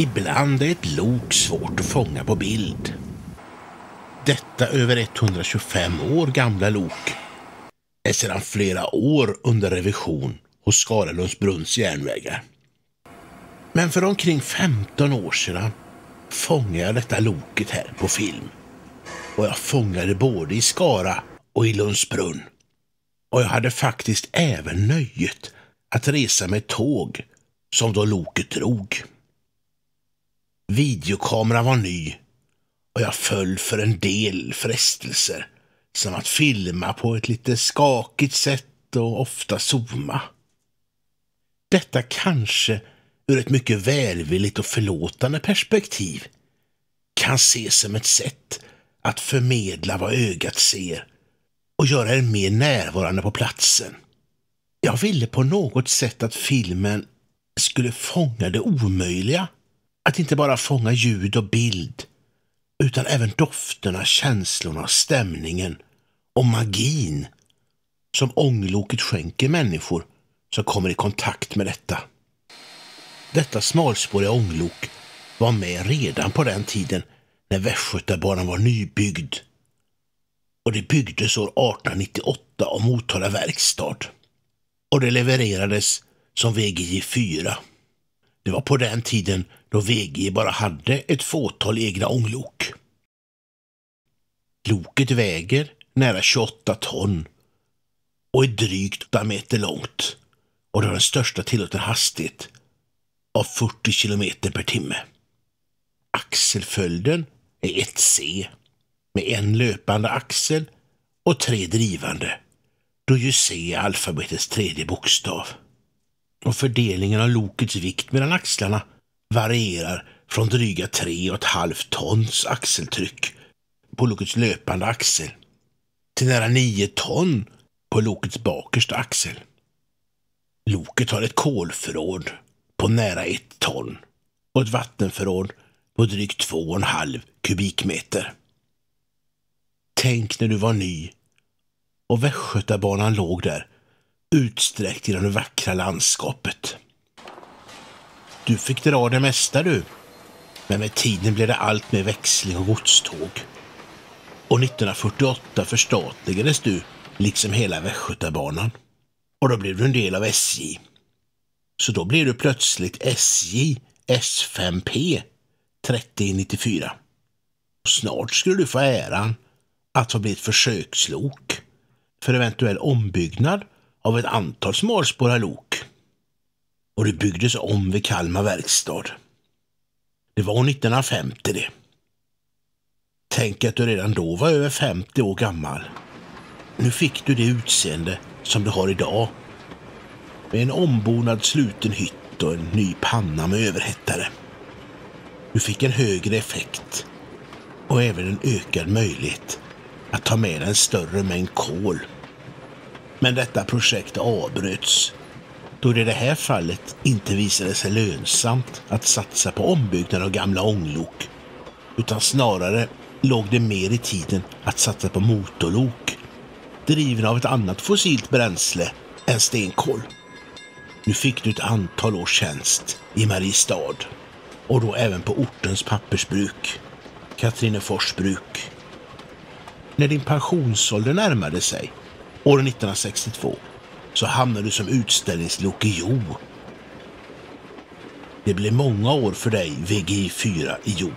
Ibland är ett lok svårt att fånga på bild. Detta över 125 år gamla lok är sedan flera år under revision hos Skaralundsbrunns järnvägar. Men för omkring 15 år sedan fångade jag detta loket här på film. Och jag fångade både i Skara och i Lundsbrunn. Och jag hade faktiskt även nöjet att resa med tåg som då loket drog. Videokameran var ny och jag föll för en del frestelser, som att filma på ett lite skakigt sätt och ofta zooma. Detta kanske ur ett mycket välvilligt och förlåtande perspektiv kan ses som ett sätt att förmedla vad ögat ser och göra er mer närvarande på platsen. Jag ville på något sätt att filmen skulle fånga det omöjliga. Att inte bara fånga ljud och bild, utan även dofterna, känslorna, stämningen och magin som ångloket skänker människor som kommer i kontakt med detta. Detta smalspåriga ånglok var med redan på den tiden när Västgötabanan var nybyggd. Och det byggdes år 1898 av Motala verkstad. Och det levererades som VGJ 4. Det var på den tiden då VGJ bara hade ett fåtal egna ånglok. Loket väger nära 28 ton och är drygt 8 meter långt och det har den största tillåtna hastighet av 40 km per timme. Axelföljden är 1C med en löpande axel och 3 drivande, då ju C är alfabetets 3:e bokstav. Och fördelningen av lokets vikt mellan axlarna varierar från dryga 3,5 tons axeltryck på lokets löpande axel till nära 9 ton på lokets bakersta axel. Loket har ett kolförråd på nära 1 ton och ett vattenförråd på drygt 2,5 kubikmeter. Tänk när du var ny och Västgötabanan låg där utsträckt genom det vackra landskapet. Du fick dra det mesta du, men med tiden blev det allt mer växling och godståg. Och 1948 förstatligades du liksom hela Västgötabanan. Och då blev du en del av SJ. Så då blev du plötsligt SJ S5P 3094. Och snart skulle du få äran att få bli ett försökslok för eventuell ombyggnad av ett antal smalspåriga lok. Och det byggdes om vid Kalmar verkstad. Det var 1950 det. Tänk att du redan då var över 50 år gammal. Nu fick du det utseende som du har idag. Med en ombonad sluten hytt och en ny panna med överhettare. Du fick en högre effekt och även en ökad möjlighet att ta med en större mängd kol. Men detta projekt avbröts då det i det här fallet inte visade sig lönsamt att satsa på ombyggnad av gamla ånglok, utan snarare låg det mer i tiden att satsa på motorlok drivna av ett annat fossilt bränsle än stenkol. Nu fick du ett antal års tjänst i Mariestad och då även på ortens pappersbruk, Katrinefors bruk. När din pensionsålder närmade sig, år 1962, så hamnade du som utställningslok i Jo. Det blev många år för dig VGI 4 i Jo.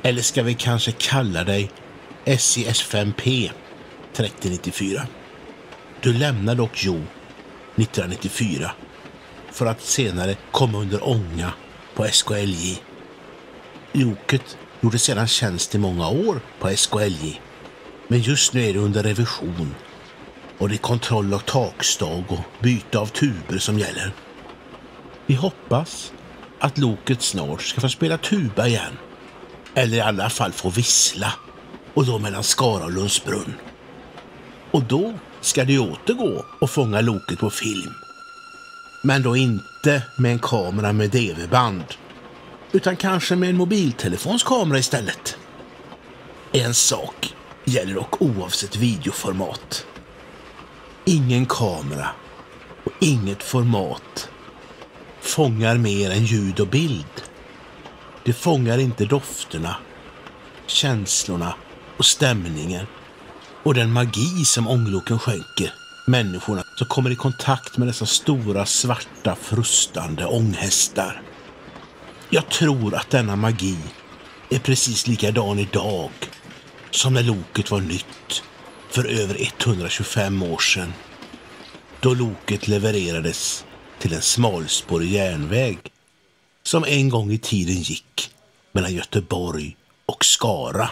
Eller ska vi kanske kalla dig SJS5P 3094. Du lämnade dock Jo 1994 för att senare komma under ånga på SKLJ. Loket gjorde sedan tjänst i många år på SKLJ, men just nu är det under revision och det är kontroll av takstag och byte av tuber som gäller. Vi hoppas att loket snart ska få spela tuba igen, eller i alla fall få vissla, och då mellan Skara och Lundsbrunn. Och då ska det återgå och fånga loket på film. Men då inte med en kamera med DV-band, utan kanske med en mobiltelefonskamera istället. En sak gäller dock oavsett videoformat. Ingen kamera och inget format fångar mer än ljud och bild. Det fångar inte dofterna, känslorna och stämningen och den magi som ångloken skänker människorna som kommer i kontakt med dessa stora, svarta, frustande ånghästar. Jag tror att denna magi är precis likadan idag som när loket var nytt för över 125 år sedan. Då loket levererades till en smalspårig järnväg som en gång i tiden gick mellan Göteborg och Skara.